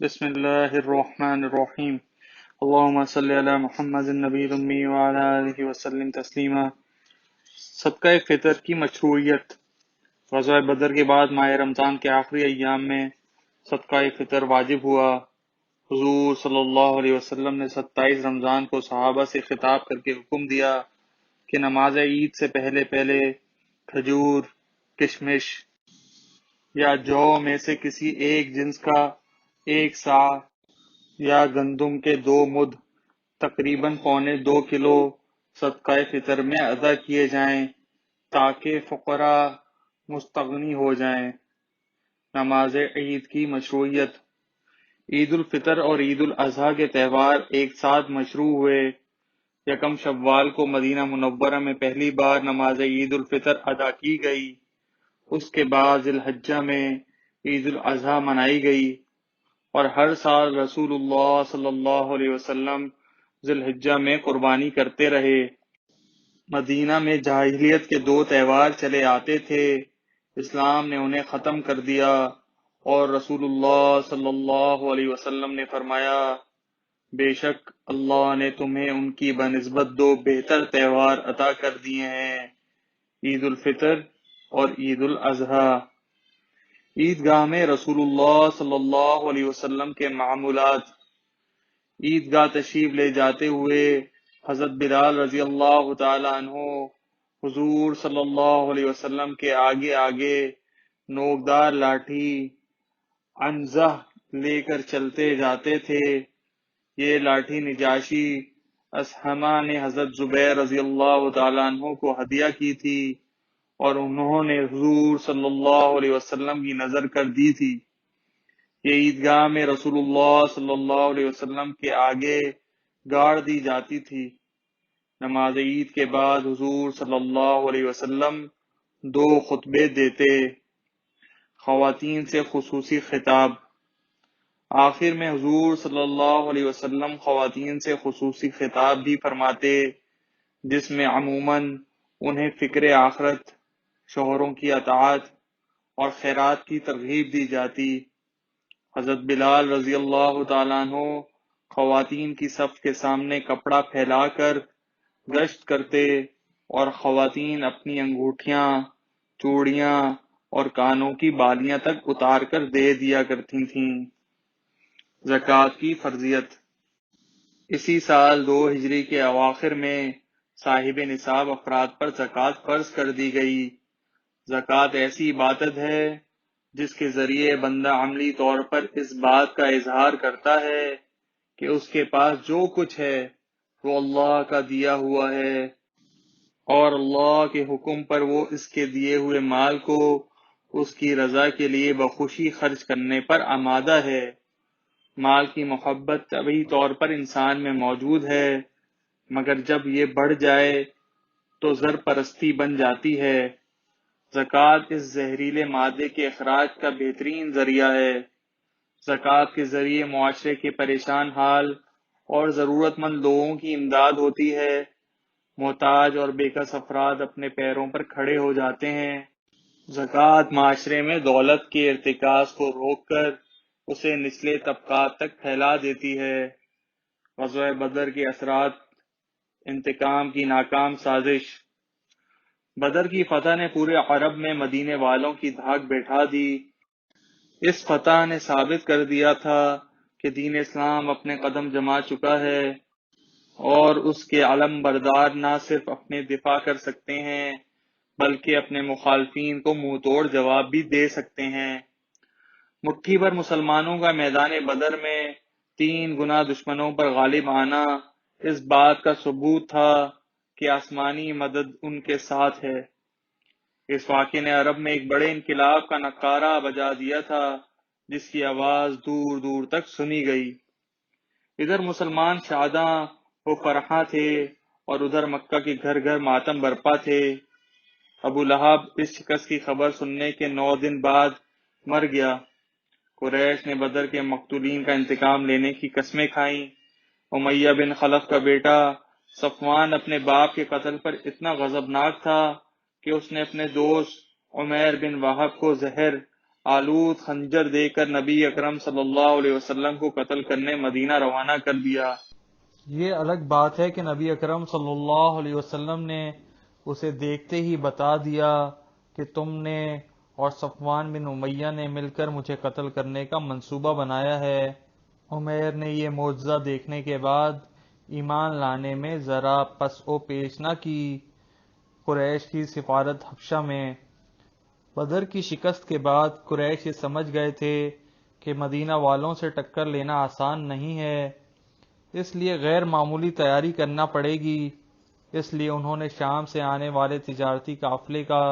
بسم اللہ الرحمن الرحیم اللہم صلی علی محمد النبی الامی وعلی آلہ وسلم تسلیما۔ صدقہ فطر کی مشروعیت۔ غزوہ بدر کے بعد ماہ رمضان کے آخری ایام میں صدقہ فطر واجب ہوا۔ حضور صلی اللہ علیہ وسلم نے 27 رمضان کو صحابہ سے خطاب کر کے حکم دیا کہ نماز عید سے پہلے کھجور، کشمش یا جو میں سے کسی ایک جنس کا 1 صاع یا گندم کے 2 مد تقریباً 2.25 کلو صدقہ فطر میں ادا کیے جائیں تاکہ فقراء مستغنی ہو جائیں۔ نماز عید کی مشروعیت۔ عید الفطر اور عید الاضحیٰ کے تہوار ایک ساتھ مشروع ہوئے۔ 1 شوال کو مدینہ منورہ میں پہلی بار نماز عید الفطر ادا کی گئی۔ اس کے بعد ذی الحجہ میں عید الاضحیٰ منائی گئی اور ہر سال رسول اللہ صلی اللہ علیہ وسلم ذی الحجہ میں قربانی کرتے رہے۔ مدینہ میں جاہلیت کے 2 تہوار چلے آتے تھے، اسلام نے انہیں ختم کر دیا اور رسول اللہ صلی اللہ علیہ وسلم نے فرمایا، بے شک اللہ نے تمہیں ان کی بنسبت 2 بہتر تہوار عطا کر دیے ہیں، عید الفطر اور عید الاضحیٰ۔ عیدگاہ میں رسول اللہ صلی اللہ علیہ وسلم کے معمولات۔ عیدگاہ تشریف لے جاتے ہوئے حضرت بلال رضی اللہ تعالی عنہ حضور صلی اللہ علیہ وسلم کے آگے آگے نوکدار لاٹھی عنزہ لے کر چلتے جاتے تھے۔ یہ لاٹھی نجاشی اسہمہ نے حضرت زبیر رضی اللہ تعالی عنہ کو ہدیہ کی تھی اور انہوں نے حضور صلی اللہ علیہ وسلم کی نظر کر دی تھی۔ یہ عیدگاہ میں رسول اللہ صلی اللہ علیہ وسلم کے آگے گاڑ دی جاتی تھی۔ نماز عید کے بعد حضور صلی اللہ علیہ وسلم 2 خطبے دیتے۔ خواتین سے خصوصی خطاب۔ آخر میں حضور صلی اللہ علیہ وسلم خواتین سے خصوصی خطاب بھی فرماتے، جس میں عموماً انہیں فکر آخرت، شوہروں کی اطاعت اور خیرات کی ترغیب دی جاتی۔ حضرت بلال رضی اللہ تعالیٰ عنہ خواتین کی صف کے سامنے کپڑا پھیلا کر گشت کرتے اور خواتین اپنی انگوٹھیاں، چوڑیاں اور کانوں کی بالیاں تک اتار کر دے دیا کرتی تھیں۔ زکوٰۃ کی فرضیت۔ اسی سال 2 ہجری کے اواخر میں صاحب نصاب افراد پر زکوٰۃ فرض کر دی گئی۔ زکوٰۃ ایسی عبادت ہے جس کے ذریعے بندہ عملی طور پر اس بات کا اظہار کرتا ہے کہ اس کے پاس جو کچھ ہے وہ اللہ کا دیا ہوا ہے اور اللہ کے حکم پر وہ اس کے دیے ہوئے مال کو اس کی رضا کے لیے بخوشی خرچ کرنے پر آمادہ ہے۔ مال کی محبت طبعی طور پر انسان میں موجود ہے، مگر جب یہ بڑھ جائے تو زر پرستی بن جاتی ہے۔ زکوٰۃ اس زہریلے مادے کے اخراج کا بہترین ذریعہ ہے۔ زکوٰۃ کے ذریعے معاشرے کے پریشان حال اور ضرورت مند لوگوں کی امداد ہوتی ہے۔ محتاج اور بے کس افراد اپنے پیروں پر کھڑے ہو جاتے ہیں۔ زکوٰۃ معاشرے میں دولت کے ارتکاز کو روک کر اسے نچلے طبقات تک پھیلا دیتی ہے۔ غزوہ بدر کے اثرات۔ انتقام کی ناکام سازش۔ بدر کی فتح نے پورے عرب میں مدینے والوں کی دھاک بیٹھا دی۔ اس فتح نے ثابت کر دیا تھا کہ دین اسلام اپنے قدم جما چکا ہے اور اس کے علم بردار نہ صرف اپنے دفاع کر سکتے ہیں بلکہ اپنے مخالفین کو منہ توڑ جواب بھی دے سکتے ہیں۔ مٹھی بھر مسلمانوں کا میدان بدر میں 3 گنا دشمنوں پر غالب آنا اس بات کا ثبوت تھا کہ آسمانی مدد ان کے ساتھ ہے۔ اس واقعے نے عرب میں ایک بڑے انقلاب کا نعرہ بجا دیا تھا جس کی آواز دور دور تک سنی گئی۔ ادھر مسلمان شاداں و فرحاں تھے اور ادھر مکہ کے گھر گھر ماتم برپا تھے۔ ابو لہب اس شکست کی خبر سننے کے 9 دن بعد مر گیا۔ قریش نے بدر کے مقتولین کا انتقام لینے کی قسمیں کھائیں۔ امیہ بن خلف کا بیٹا صفوان اپنے باپ کے قتل پر اتنا غضبناک تھا کہ اس نے اپنے دوست عمیر بن وہب کو زہر آلود خنجر دے کر نبی اکرم صلی اللہ علیہ وسلم کو قتل کرنے مدینہ روانہ کر دیا۔ یہ الگ بات ہے کہ نبی اکرم صلی اللہ علیہ وسلم نے اسے دیکھتے ہی بتا دیا کہ تم نے اور صفوان بن امیہ نے مل کر مجھے قتل کرنے کا منصوبہ بنایا ہے۔ عمیر نے یہ معجزہ دیکھنے کے بعد ایمان لانے میں ذرا پس و پیش نہ کی۔ قریش کی سفارت حبشہ میں۔ بدر کی شکست کے بعد قریش یہ سمجھ گئے تھے کہ مدینہ والوں سے ٹکر لینا آسان نہیں ہے، اس لیے غیر معمولی تیاری کرنا پڑے گی۔ اس لیے انہوں نے شام سے آنے والے تجارتی قافلے کا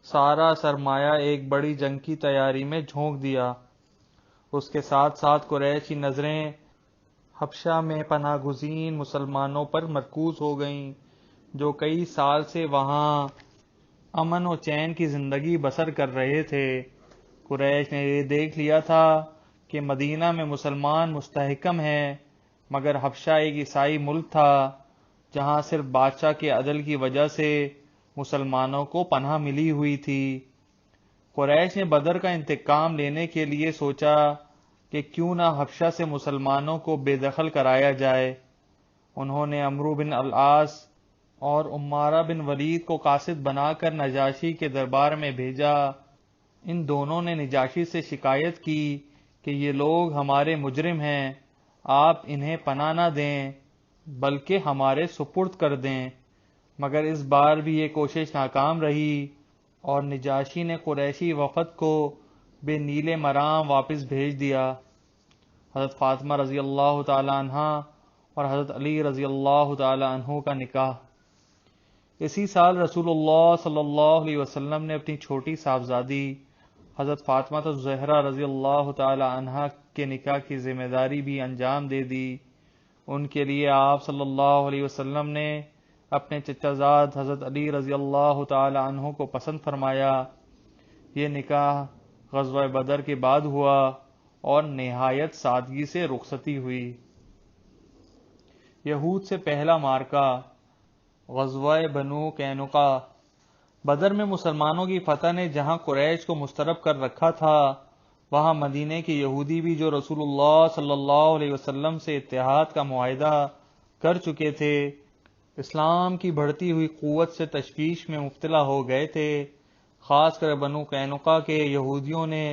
سارا سرمایہ ایک بڑی جنگ کی تیاری میں جھونک دیا۔ اس کے ساتھ ساتھ قریش کی نظریں حبشہ میں پناہ گزین مسلمانوں پر مرکوز ہو گئیں جو کئی سال سے وہاں امن و چین کی زندگی بسر کر رہے تھے۔ قریش نے یہ دیکھ لیا تھا کہ مدینہ میں مسلمان مستحکم ہیں، مگر حبشہ ایک عیسائی ملک تھا جہاں صرف بادشاہ کے عدل کی وجہ سے مسلمانوں کو پناہ ملی ہوئی تھی۔ قریش نے بدر کا انتقام لینے کے لیے سوچا کہ کیوں نہ حبشہ سے مسلمانوں کو بے دخل کرایا جائے۔ انہوں نے عمرو بن العاص اور عمارہ بن ولید کو قاصد بنا کر نجاشی کے دربار میں بھیجا۔ ان دونوں نے نجاشی سے شکایت کی کہ یہ لوگ ہمارے مجرم ہیں، آپ انہیں پناہ نہ دیں بلکہ ہمارے سپرد کر دیں، مگر اس بار بھی یہ کوشش ناکام رہی اور نجاشی نے قریشی وفد کو بے نیل مرام واپس بھیج دیا۔ حضرت فاطمہ رضی اللہ تعالی عنہ اور حضرت علی رضی اللہ تعالی عنہ کا نکاح۔ اسی سال رسول اللہ صلی اللہ علیہ وسلم نے اپنی چھوٹی صاحبزادی حضرت فاطمہ الزہرا رضی اللہ تعالی عنہا کے نکاح کی ذمہ داری بھی انجام دے دی۔ ان کے لیے آپ صلی اللہ علیہ وسلم نے اپنے چچا زاد حضرت علی رضی اللہ تعالی عنہ کو پسند فرمایا۔ یہ نکاح غزوہ بدر کے بعد ہوا اور نہایت سادگی سے رخصتی ہوئی۔ یہود سے پہلا مارکہ، غزوہ بنو قینقاع۔ بدر میں مسلمانوں کی فتح نے جہاں قریش کو مضطرب کر رکھا تھا، وہاں مدینے کے یہودی بھی جو رسول اللہ صلی اللہ علیہ وسلم سے اتحاد کا معاہدہ کر چکے تھے، اسلام کی بڑھتی ہوئی قوت سے تشویش میں مبتلا ہو گئے تھے۔ خاص کر بنو قینقاع کے یہودیوں نے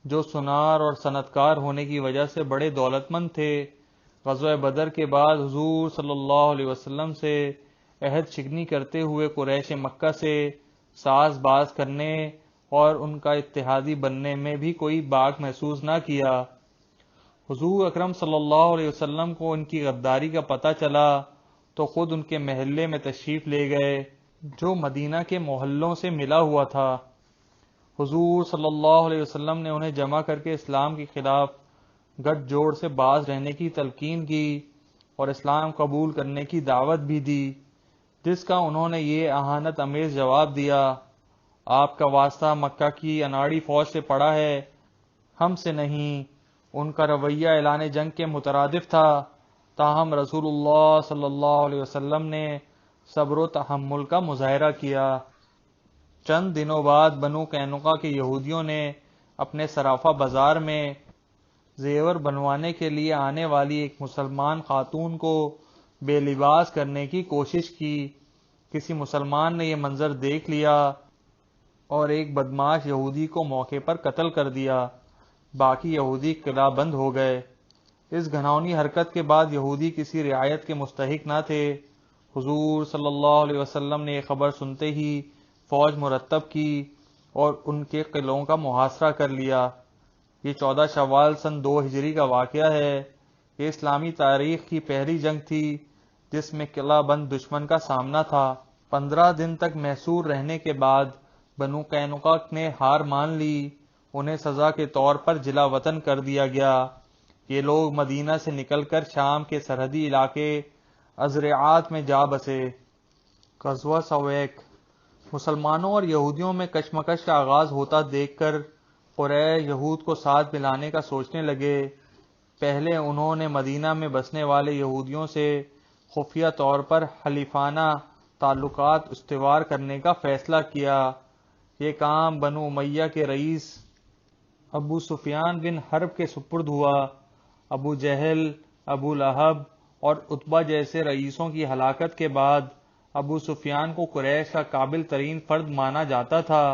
جو سنار اور صنعت کار ہونے کی وجہ سے بڑے دولت مند تھے، غزوہ بدر کے بعد حضور صلی اللہ علیہ وسلم سے عہد شکنی کرتے ہوئے قریش مکہ سے ساز باز کرنے اور ان کا اتحادی بننے میں بھی کوئی باک محسوس نہ کیا۔ حضور اکرم صلی اللہ علیہ وسلم کو ان کی غداری کا پتہ چلا تو خود ان کے محلے میں تشریف لے گئے جو مدینہ کے محلوں سے ملا ہوا تھا۔ حضور صلی اللہ علیہ وسلم نے انہیں جمع کر کے اسلام کے خلاف گٹھ جوڑ سے باز رہنے کی تلقین کی اور اسلام قبول کرنے کی دعوت بھی دی، جس کا انہوں نے یہ اہانت امیز جواب دیا: آپ کا واسطہ مکہ کی اناڑی فوج سے پڑا ہے، ہم سے نہیں۔ ان کا رویہ اعلان جنگ کے مترادف تھا، تاہم رسول اللہ صلی اللہ علیہ وسلم نے صبر و تحمل کا مظاہرہ کیا۔ چند دنوں بعد بنو قینقاع کے یہودیوں نے اپنے صرافہ بازار میں زیور بنوانے کے لیے آنے والی ایک مسلمان خاتون کو بے لباس کرنے کی کوشش کی۔ کسی مسلمان نے یہ منظر دیکھ لیا اور ایک بدماش یہودی کو موقع پر قتل کر دیا۔ باقی یہودی قلعہ بند ہو گئے۔ اس گھناؤنی حرکت کے بعد یہودی کسی رعایت کے مستحق نہ تھے۔ حضور صلی اللہ علیہ وسلم نے یہ خبر سنتے ہی فوج مرتب کی اور ان کے قلعوں کا محاصرہ کر لیا۔ یہ 14 شوال سن 2 ہجری کا واقعہ ہے۔ یہ اسلامی تاریخ کی پہلی جنگ تھی جس میں قلعہ بند دشمن کا سامنا تھا۔ 15 دن تک محصور رہنے کے بعد بنو قینقاع نے ہار مان لی۔ انہیں سزا کے طور پر جلا وطن کر دیا گیا۔ یہ لوگ مدینہ سے نکل کر شام کے سرحدی علاقے ازرعات میں جا بسے۔ غزوہ سویق۔ مسلمانوں اور یہودیوں میں کشمکش کا آغاز ہوتا دیکھ کر قریش یہود کو ساتھ ملانے کا سوچنے لگے۔ پہلے انہوں نے مدینہ میں بسنے والے یہودیوں سے خفیہ طور پر حلیفانہ تعلقات استوار کرنے کا فیصلہ کیا۔ یہ کام بنو امیہ کے رئیس ابو سفیان بن حرب کے سپرد ہوا۔ ابو جہل، ابو لہب اور عتبہ جیسے رئیسوں کی ہلاکت کے بعد ابو سفیان کو قریش کا قابل ترین فرد مانا جاتا تھا۔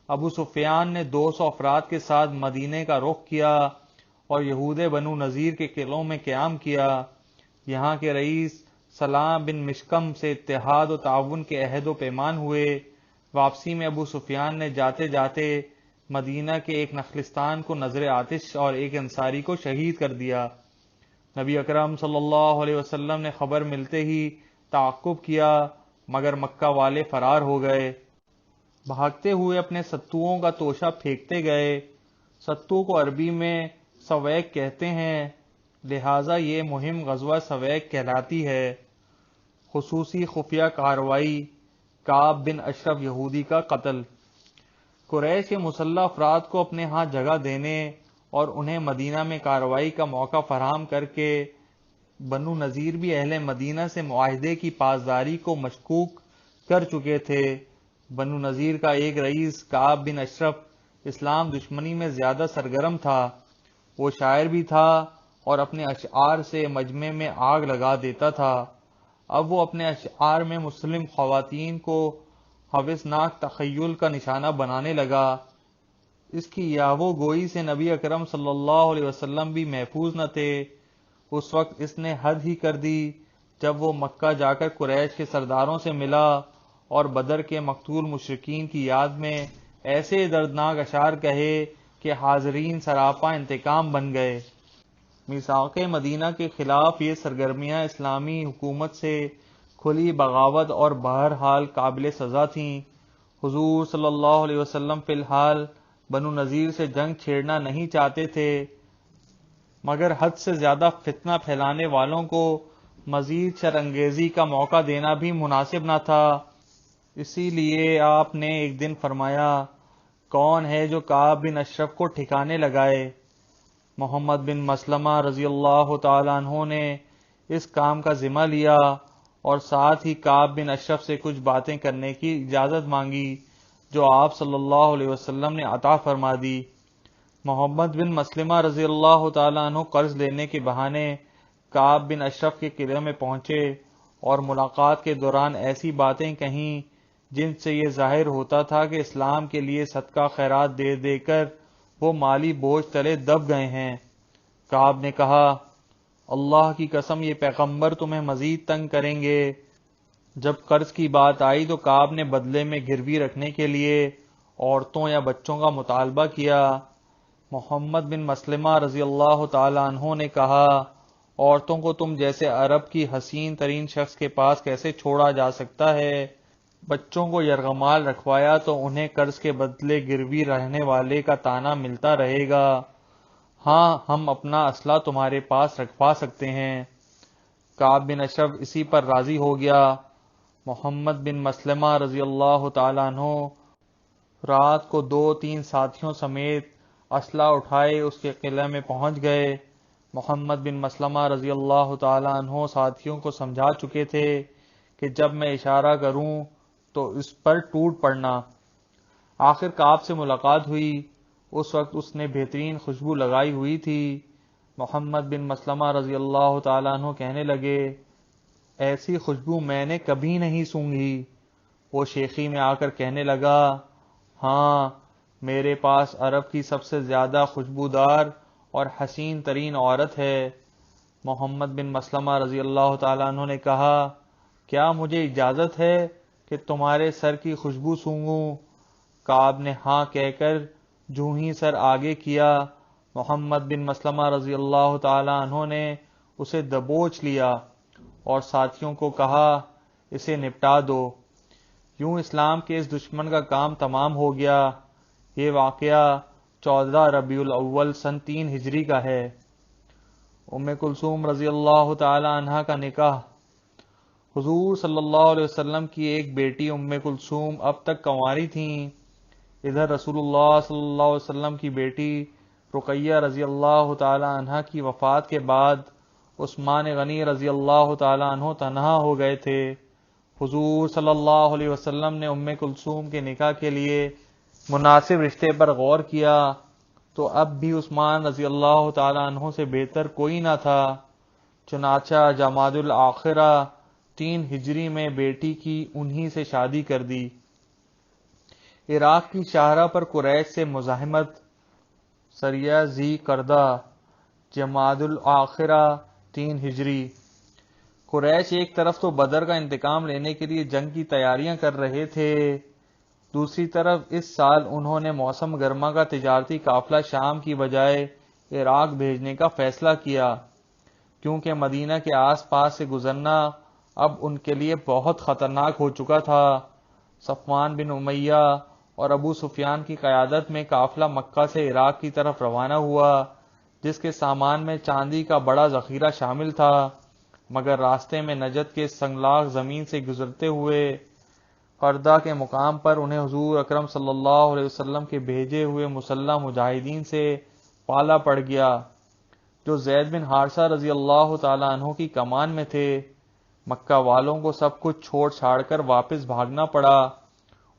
ابو سفیان نے 200 افراد کے ساتھ مدینے کا رخ کیا اور یہود بنو نذیر کے قلعوں میں قیام کیا۔ یہاں کے رئیس سلام بن مشکم سے اتحاد و تعاون کے عہد و پیمان ہوئے۔ واپسی میں ابو سفیان نے جاتے جاتے مدینہ کے ایک نخلستان کو نظر آتش اور ایک انصاری کو شہید کر دیا۔ نبی اکرم صلی اللہ علیہ وسلم نے خبر ملتے ہی تعقب کیا، مگر مکہ والے فرار ہو گئے۔ بھاگتے ہوئے اپنے ستوؤں کا توشہ پھینکتے گئے۔ ستو کو عربی میں سویق کہتے ہیں، لہٰذا یہ مہم غزوہ سویق کہلاتی ہے۔ خصوصی خفیہ کارروائی، کعب بن اشرف یہودی کا قتل۔ قریش کے مسلح افراد کو اپنے ہاں جگہ دینے اور انہیں مدینہ میں کارروائی کا موقع فراہم کر کے بنو نذیر بھی اہل مدینہ سے معاہدے کی پاسداری کو مشکوک کر چکے تھے۔ بنو نذیر کا ایک رئیس کعب بن اشرف اسلام دشمنی میں زیادہ سرگرم تھا۔ وہ شاعر بھی تھا اور اپنے اشعار سے مجمع میں آگ لگا دیتا تھا۔ اب وہ اپنے اشعار میں مسلم خواتین کو ہوسناک تخیل کا نشانہ بنانے لگا۔ اس کی یاوہ گوئی سے نبی اکرم صلی اللہ علیہ وسلم بھی محفوظ نہ تھے۔ اس وقت اس نے حد ہی کر دی جب وہ مکہ جا کر قریش کے سرداروں سے ملا اور بدر کے مقتول مشرکین کی یاد میں ایسے دردناک اشعار کہے کہ حاضرین سراپا انتقام بن گئے۔ میثاق مدینہ کے خلاف یہ سرگرمیاں اسلامی حکومت سے کھلی بغاوت اور بہرحال قابل سزا تھیں۔ حضور صلی اللہ علیہ وسلم فی الحال بنو نذیر سے جنگ چھیڑنا نہیں چاہتے تھے، مگر حد سے زیادہ فتنہ پھیلانے والوں کو مزید شر انگیزی کا موقع دینا بھی مناسب نہ تھا۔ اسی لیے آپ نے ایک دن فرمایا، کون ہے جو کعب بن اشرف کو ٹھکانے لگائے؟ محمد بن مسلمہ رضی اللہ تعالیٰ عنہ نے اس کام کا ذمہ لیا اور ساتھ ہی کعب بن اشرف سے کچھ باتیں کرنے کی اجازت مانگی جو آپ صلی اللہ علیہ وسلم نے عطا فرما دی۔ محمد بن مسلمہ رضی اللہ تعالیٰ عنہ قرض لینے کے بہانے کعب بن اشرف کے قلعے میں پہنچے اور ملاقات کے دوران ایسی باتیں کہیں جن سے یہ ظاہر ہوتا تھا کہ اسلام کے لیے صدقہ خیرات دے دے کر وہ مالی بوجھ تلے دب گئے ہیں۔ کعب نے کہا، اللہ کی قسم یہ پیغمبر تمہیں مزید تنگ کریں گے۔ جب قرض کی بات آئی تو کعب نے بدلے میں گروی رکھنے کے لیے عورتوں یا بچوں کا مطالبہ کیا۔ محمد بن مسلمہ رضی اللہ تعالی عنہ نے کہا، عورتوں کو تم جیسے عرب کی حسین ترین شخص کے پاس کیسے چھوڑا جا سکتا ہے؟ بچوں کو یرغمال رکھوایا تو انہیں قرض کے بدلے گروی رہنے والے کا طعنہ ملتا رہے گا۔ ہاں، ہم اپنا اسلحہ تمہارے پاس رکھوا سکتے ہیں۔ کعب بن اشرف اسی پر راضی ہو گیا۔ محمد بن مسلمہ رضی اللہ تعالیٰ عنہ رات کو 2-3 ساتھیوں سمیت اسلحہ اٹھائے اس کے قلعے میں پہنچ گئے۔ محمد بن مسلمہ رضی اللہ تعالیٰ عنہ ساتھیوں کو سمجھا چکے تھے کہ جب میں اشارہ کروں تو اس پر ٹوٹ پڑنا۔ آخر کعب سے ملاقات ہوئی۔ اس وقت اس نے بہترین خوشبو لگائی ہوئی تھی۔ محمد بن مسلمہ رضی اللہ تعالیٰ عنہ کہنے لگے، ایسی خوشبو میں نے کبھی نہیں سونگھی۔ وہ شیخی میں آ کر کہنے لگا، ہاں، میرے پاس عرب کی سب سے زیادہ خوشبودار اور حسین ترین عورت ہے۔ محمد بن مسلمہ رضی اللہ تعالیٰ عنہ نے کہا، کیا مجھے اجازت ہے کہ تمہارے سر کی خوشبو سونگوں؟ کعب نے ہاں کہہ کر جوں ہی سر آگے کیا، محمد بن مسلمہ رضی اللہ تعالیٰ عنہ نے اسے دبوچ لیا اور ساتھیوں کو کہا، اسے نپٹا دو۔ یوں اسلام کے اس دشمن کا کام تمام ہو گیا۔ یہ واقعہ 14 ربیع الاول سن 3 ہجری کا ہے۔ ام کلثوم رضی اللہ تعالی عنہا کا نکاح۔ حضور صلی اللہ علیہ وسلم کی ایک بیٹی ام کلثوم اب تک کنواری تھیں۔ ادھر رسول اللہ صلی اللہ علیہ وسلم کی بیٹی رقیہ رضی اللہ تعالی عنہا کی وفات کے بعد عثمان غنی رضی اللہ تعالی عنہ تنہا ہو گئے تھے۔ حضور صلی اللہ علیہ وسلم نے ام کلثوم کے نکاح کے لیے مناسب رشتے پر غور کیا تو اب بھی عثمان رضی اللہ تعالی عنہ سے بہتر کوئی نہ تھا۔ چنانچہ جمادی الاخرہ 3 ہجری میں بیٹی کی انہی سے شادی کر دی۔ عراق کی شاہراہ پر قریش سے مزاحمت۔ سریہ ذی کردہ جمادی الاخرہ 3 ہجری۔ قریش ایک طرف تو بدر کا انتقام لینے کے لیے جنگ کی تیاریاں کر رہے تھے، دوسری طرف اس سال انہوں نے موسم گرما کا تجارتی قافلہ شام کی بجائے عراق بھیجنے کا فیصلہ کیا، کیونکہ مدینہ کے آس پاس سے گزرنا اب ان کے لیے بہت خطرناک ہو چکا تھا۔ صفوان بن امیہ اور ابو سفیان کی قیادت میں قافلہ مکہ سے عراق کی طرف روانہ ہوا، جس کے سامان میں چاندی کا بڑا ذخیرہ شامل تھا، مگر راستے میں نجد کے سنگلاخ زمین سے گزرتے ہوئے قردہ کے مقام پر انہیں حضور اکرم صلی اللہ علیہ وسلم کے بھیجے ہوئے مسلح مجاہدین سے پالا پڑ گیا، جو زید بن حارثہ رضی اللہ تعالی عنہ کی کمان میں تھے۔ مکہ والوں کو سب کچھ چھوڑ چھاڑ کر واپس بھاگنا پڑا۔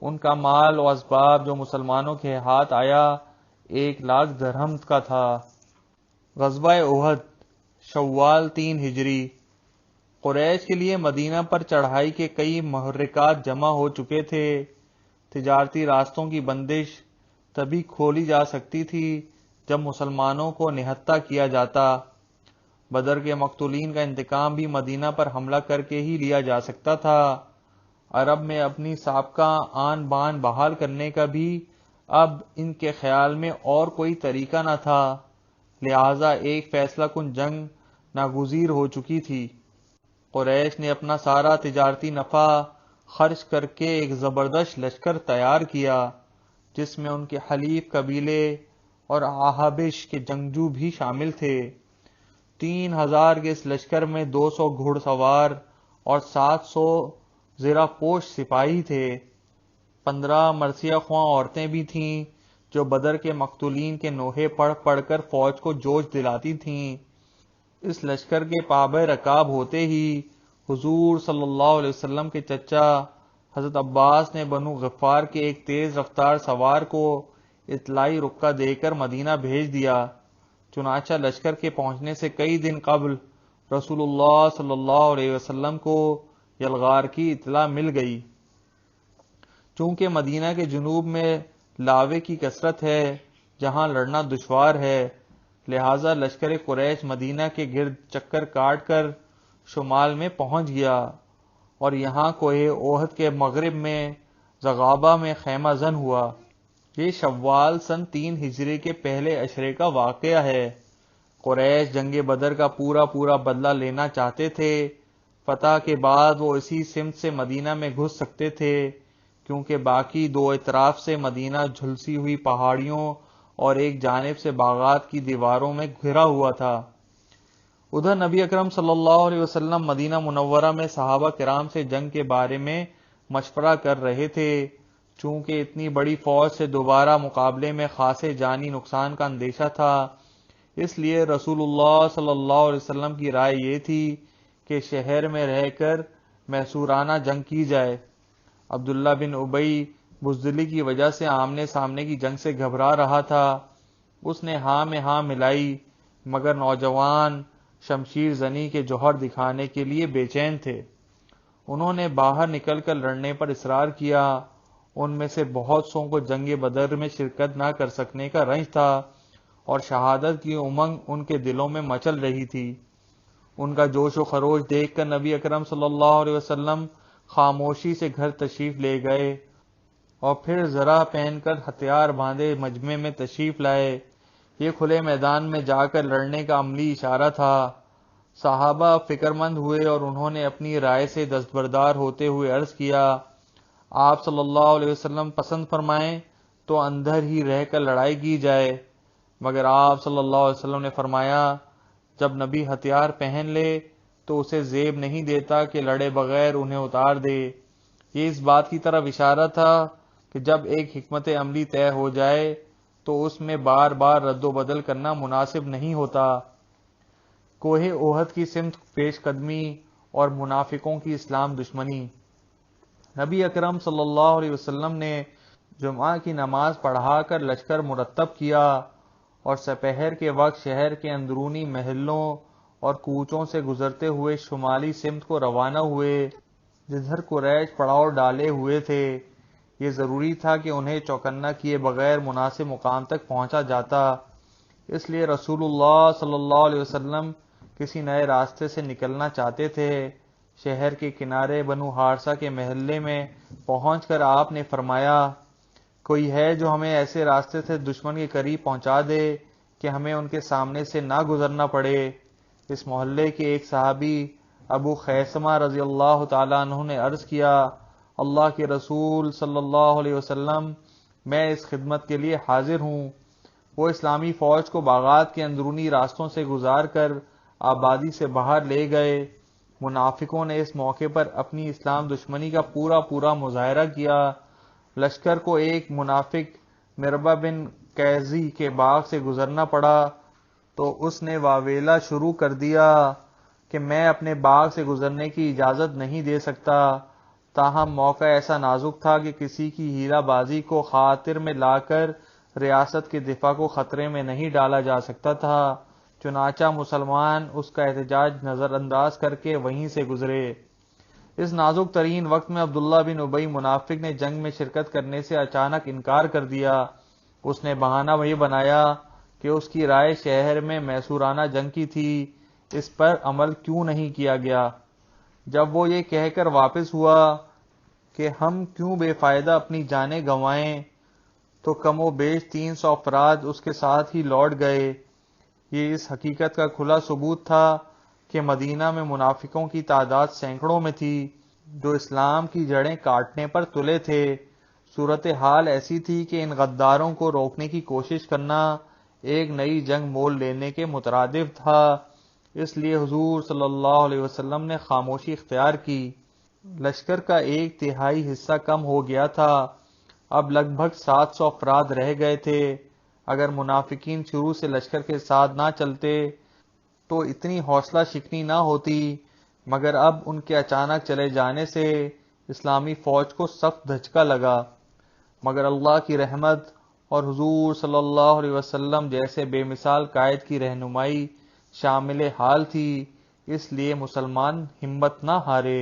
ان کا مال و اسباب جو مسلمانوں کے ہاتھ آیا 1,00,000 درہم کا تھا۔ غزوہ احد شوال 3 ہجری۔ قریش کے لیے مدینہ پر چڑھائی کے کئی محرکات جمع ہو چکے تھے۔ تجارتی راستوں کی بندش تبھی کھولی جا سکتی تھی جب مسلمانوں کو نہتہ کیا جاتا۔ بدر کے مقتولین کا انتقام بھی مدینہ پر حملہ کر کے ہی لیا جا سکتا تھا۔ عرب میں اپنی سابقہ آن بان بحال کرنے کا بھی اب ان کے خیال میں اور کوئی طریقہ نہ تھا، لہذا ایک فیصلہ کن جنگ ناگزیر ہو چکی تھی۔ قریش نے اپنا سارا تجارتی نفع خرچ کر کے ایک زبردست لشکر تیار کیا، جس میں ان کے حلیف قبیلے اور احابش کے جنگجو بھی شامل تھے۔ 3,000 کے اس لشکر میں 200 گھڑ سوار اور 700 زرہ پوش سپاہی تھے۔ 15 مرثیہ خواں عورتیں بھی تھیں جو بدر کے مقتولین کے نوحے پڑھ پڑھ کر فوج کو جوش دلاتی تھیں۔ اس لشکر کے پابہ رکاب ہوتے ہی حضور صلی اللہ علیہ وسلم کے چچا حضرت عباس نے بنو غفار کے ایک تیز رفتار سوار کو اطلاعی رکہ دے کر مدینہ بھیج دیا۔ چنانچہ لشکر کے پہنچنے سے کئی دن قبل رسول اللہ صلی اللہ علیہ وسلم کو یلغار کی اطلاع مل گئی۔ چونکہ مدینہ کے جنوب میں لاوے کی کثرت ہے جہاں لڑنا دشوار ہے، لہذا لشکر قریش مدینہ کے گرد چکر کاٹ کر شمال میں پہنچ گیا اور یہاں کوہ احد کے مغرب میں زغابہ میں خیمہ زن ہوا۔ یہ شوال سن 3 ہجری کے پہلے عشرے کا واقعہ ہے۔ قریش جنگ بدر کا پورا بدلہ لینا چاہتے تھے۔ فتح کے بعد وہ اسی سمت سے مدینہ میں گھس سکتے تھے، کیونکہ باقی 2 اطراف سے مدینہ جھلسی ہوئی پہاڑیوں اور ایک جانب سے باغات کی دیواروں میں گھرا ہوا تھا۔ ادھر نبی اکرم صلی اللہ علیہ وسلم مدینہ منورہ میں صحابہ کرام سے جنگ کے بارے میں مشورہ کر رہے تھے۔ چونکہ اتنی بڑی فوج سے دوبارہ مقابلے میں خاصے جانی نقصان کا اندیشہ تھا، اس لیے رسول اللہ صلی اللہ علیہ وسلم کی رائے یہ تھی کہ شہر میں رہ کر محصورانہ جنگ کی جائے۔ عبداللہ بن ابی بزدلی کی وجہ سے آمنے سامنے کی جنگ سے گھبرا رہا تھا۔ اس نے ہاں میں ہاں ملائی، مگر نوجوان شمشیر زنی کے جوہر دکھانے کے لیے بے چین تھے۔ انہوں نے باہر نکل کر لڑنے پر اصرار کیا۔ ان میں سے بہت سو کو جنگ بدر میں شرکت نہ کر سکنے کا رنج تھا اور شہادت کی امنگ ان کے دلوں میں مچل رہی تھی۔ ان کا جوش و خروش دیکھ کر نبی اکرم صلی اللہ علیہ وسلم خاموشی سے گھر تشریف لے گئے اور پھر زرہ پہن کر ہتھیار باندھے مجمع میں تشریف لائے۔ یہ کھلے میدان میں جا کر لڑنے کا عملی اشارہ تھا۔ صحابہ فکر مند ہوئے اور انہوں نے اپنی رائے سے دستبردار ہوتے ہوئے عرض کیا، آپ صلی اللہ علیہ وسلم پسند فرمائیں تو اندر ہی رہ کر لڑائی کی جائے، مگر آپ صلی اللہ علیہ وسلم نے فرمایا، جب نبی ہتھیار پہن لے تو اسے زیب نہیں دیتا کہ لڑے بغیر انہیں اتار دے۔ یہ اس بات کی طرف اشارہ تھا کہ جب ایک حکمت عملی طے ہو جائے تو اس میں بار بار رد و بدل کرنا مناسب نہیں ہوتا۔ کوہ احد کی سمت پیش قدمی اور منافقوں کی اسلام دشمنی۔ نبی اکرم صلی اللہ علیہ وسلم نے جمعہ کی نماز پڑھا کر لشکر مرتب کیا اور سپہر کے وقت شہر کے اندرونی محلوں اور کوچوں سے گزرتے ہوئے شمالی سمت کو روانہ ہوئے جدھر قریش پڑاؤ ڈالے ہوئے تھے۔ یہ ضروری تھا کہ انہیں چوکنا کیے بغیر مناسب مقام تک پہنچا جاتا، اس لیے رسول اللہ صلی اللہ علیہ وسلم کسی نئے راستے سے نکلنا چاہتے تھے۔ شہر کے کنارے بنو حارثہ کے محلے میں پہنچ کر آپ نے فرمایا، کوئی ہے جو ہمیں ایسے راستے سے دشمن کے قریب پہنچا دے کہ ہمیں ان کے سامنے سے نہ گزرنا پڑے۔ اس محلے کے ایک صحابی ابو خیثمہ رضی اللہ تعالیٰ عنہ نے عرض کیا، اللہ کے رسول صلی اللہ علیہ وسلم، میں اس خدمت کے لیے حاضر ہوں۔ وہ اسلامی فوج کو باغات کے اندرونی راستوں سے گزار کر آبادی سے باہر لے گئے۔ منافقوں نے اس موقع پر اپنی اسلام دشمنی کا پورا مظاہرہ کیا۔ لشکر کو ایک منافق مربع بن قیزی کے باغ سے گزرنا پڑا تو اس نے واویلا شروع کر دیا کہ میں اپنے باغ سے گزرنے کی اجازت نہیں دے سکتا، تاہم موقع ایسا نازک تھا کہ کسی کی ہیرہ بازی کو خاطر میں لا کر ریاست کے دفاع کو خطرے میں نہیں ڈالا جا سکتا تھا، چنانچہ مسلمان اس کا احتجاج نظر انداز کر کے وہیں سے گزرے۔ اس نازک ترین وقت میں عبداللہ بن ابی منافق نے جنگ میں شرکت کرنے سے اچانک انکار کر دیا۔ اس نے بہانہ یہ بنایا کہ اس کی رائے شہر میں میسورانہ جنگ کی تھی، اس پر عمل کیوں نہیں کیا گیا۔ جب وہ یہ کہہ کر واپس ہوا کہ ہم کیوں بے فائدہ اپنی جانیں گنوائیں، تو کم و بیش 300 افراد اس کے ساتھ ہی لوٹ گئے۔ یہ اس حقیقت کا کھلا ثبوت تھا کہ مدینہ میں منافقوں کی تعداد سینکڑوں میں تھی، جو اسلام کی جڑیں کاٹنے پر تلے تھے۔ صورتحال ایسی تھی کہ ان غداروں کو روکنے کی کوشش کرنا ایک نئی جنگ مول لینے کے مترادف تھا، اس لیے حضور صلی اللہ علیہ وسلم نے خاموشی اختیار کی۔ لشکر کا 1/3 حصہ کم ہو گیا تھا، اب لگ بھگ 700 افراد رہ گئے تھے۔ اگر منافقین شروع سے لشکر کے ساتھ نہ چلتے تو اتنی حوصلہ شکنی نہ ہوتی، مگر اب ان کے اچانک چلے جانے سے اسلامی فوج کو سخت دھچکا لگا، مگر اللہ کی رحمت اور حضور صلی اللہ علیہ وسلم جیسے بے مثال قائد کی رہنمائی شامل حال تھی، اس لیے مسلمان ہمت نہ ہارے۔